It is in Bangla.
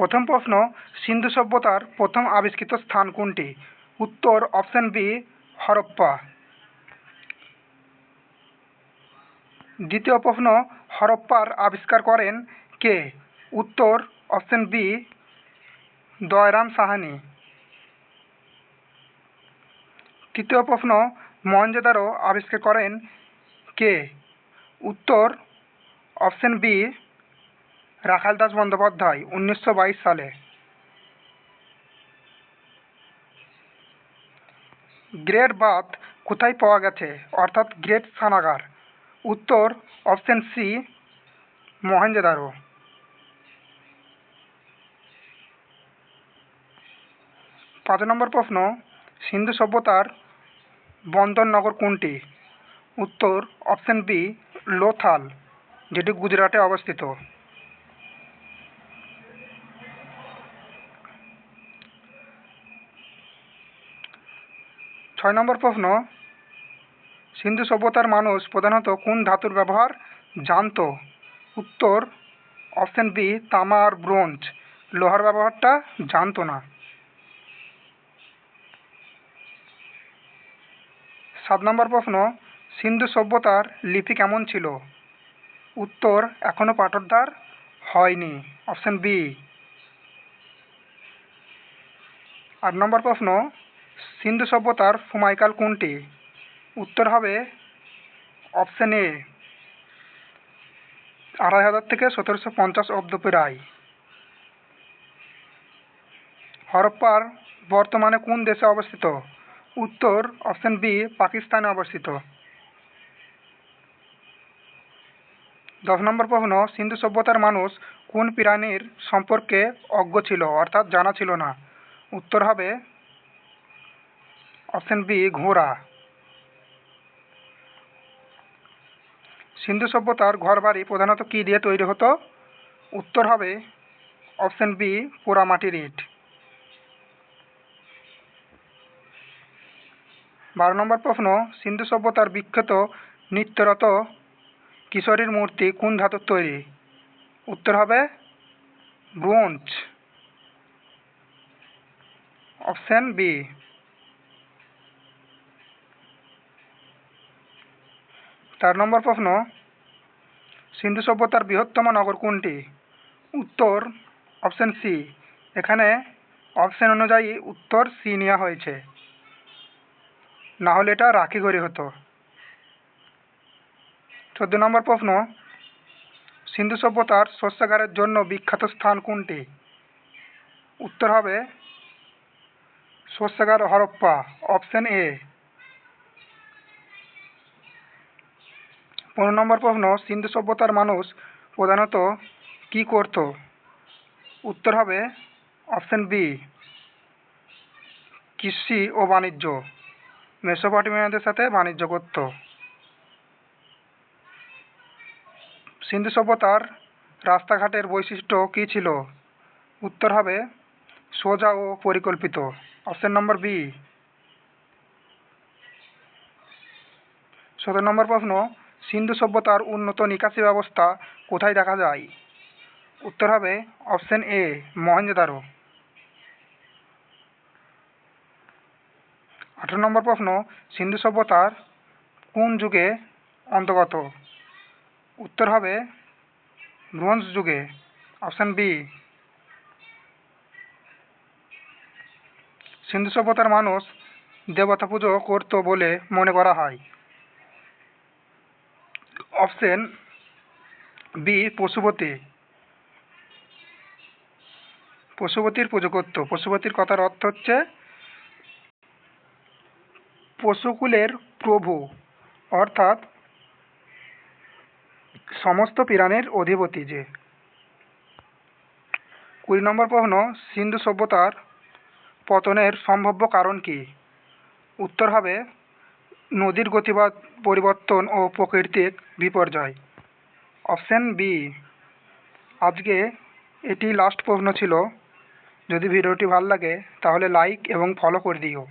প্রথম প্রশ্ন, সিন্ধু সভ্যতার প্রথম আবিষ্কৃত স্থান কোনটি? উত্তর অপশন বি, হরপ্পা। দ্বিতীয় প্রশ্ন, হরপ্পার আবিষ্কার করেন কে? উত্তর অপশন বি, দয়রাম সাহানি। তৃতীয় প্রশ্ন, মহেঞ্জোদারো আবিষ্কার করেন কে? উত্তর অপশন বি, রাখাল দাস বন্দ্যোপাধ্যায় 1922 সালে। গ্রেট বাথ কোথায় পাওয়া গেছে, অর্থাৎ গ্রেট স্নানাগার? উত্তর অপশন সি, মহেঞ্জোদারো। পাঁচ নম্বর প্রশ্ন, সিন্ধু সভ্যতার বন্দর নগর কোনটি? উত্তর অপশন বি, লোথাল, যেটি গুজরাটে অবস্থিত। ছয় নম্বর প্রশ্ন, সিন্ধু সভ্যতার মানুষ প্রধানত কোন ধাতুর ব্যবহার জানত? উত্তর অপশন বি, তামা আর ব্রোঞ্জ, লোহার ব্যবহারটা জানত না। সাত নম্বর প্রশ্ন, সিন্ধু সভ্যতার লিপি কেমন ছিল? উত্তর এখনো পাঠোদ্ধার হয়নি, অপশন বি। আট নম্বর প্রশ্ন, সিন্ধু সভ্যতার সময়কাল কোনটি? উত্তর হবে অপশন এ, 2500 থেকে 1750 অব্দ প্রায়। হরপ্পার বর্তমানে কোন দেশে অবস্থিত? উত্তর অপশন বি, পাকিস্তানে অবস্থিত। 10 নম্বর প্রশ্ন, সিন্ধু সভ্যতার মানুষ কোন প্রাণীর সম্পর্কে অজ্ঞ ছিল, অর্থাৎ জানা ছিল না? উত্তর হবে অপশন বি, ঘোড়া। সিন্ধু সভ্যতার ঘরবাড়ি প্রধানত কী দিয়ে তৈরি হতো? উত্তর হবে অপশন বি, পোড়ামাটির ইট। 12 নম্বর প্রশ্ন, সিন্ধু সভ্যতার বিখ্যাত নৃত্যরত কিশোরীর মূর্তি কোন ধাতুর তৈরি? উত্তর হবে ব্রোঞ্জ, অপশন বি। 4 নম্বর প্রশ্ন, সিন্ধু সভ্যতার বৃহত্তম নগর কোনটি? উত্তর অপশন সি। এখানে অপশন অনুযায়ী উত্তর সি নেওয়া হয়েছে, না হলে এটা রাখিগড়ি হতো। 14 নম্বর প্রশ্ন, সিন্ধু সভ্যতার শস্যাগারের জন্য বিখ্যাত স্থান কোনটি? উত্তর হবে শস্যাগার হরপ্পা, অপশন এ। 15 নম্বর প্রশ্ন, সিন্ধু সভ্যতার মানুষ প্রধানত কি করত? উত্তর হবে অপশন বি, কৃষি ও বাণিজ্য। মেসোপটেমিয়ানদের সাথে বাণিজ্য করত। সিন্ধু সভ্যতার রাস্তাঘাটের বৈশিষ্ট্য কী ছিল? উত্তর হবে সোজা ও পরিকল্পিত, অপশন নম্বর বি। 17 নম্বর প্রশ্ন, সিন্ধু সভ্যতার উন্নত নিকাশি ব্যবস্থা কোথায় দেখা যায়? উত্তর হবে অপশন এ, মহেঞ্জোদারো। 18 নম্বর প্রশ্ন, সিন্ধু সভ্যতার কোন যুগে অন্তর্গত? উত্তর হবে ব্রোঞ্জ যুগে, অপশন বি। সিন্ধু সভ্যতার মানুষ দেবতা পুজো করত বলে মনে করা হয়? Option B, Pashupati. পশুপতির পুজো করত। পশুপতির কথার অর্থ হচ্ছে পশুকুলের প্রভু, অর্থাৎ সমস্ত প্রাণীর অধিপতি যে। 20 নম্বর প্রশ্ন, সিন্ধু সভ্যতার পতনের সম্ভাব্য কারণ কি? উত্তর হবে নদীর গতিপথ পরিবর্তন ও প্রাকৃতিক বিপর্যয়, অপশন বি। আজকে এটি লাস্ট প্রশ্ন ছিল। যদি ভিডিওটি ভালো লাগে তাহলে লাইক এবং ফলো করে দিও।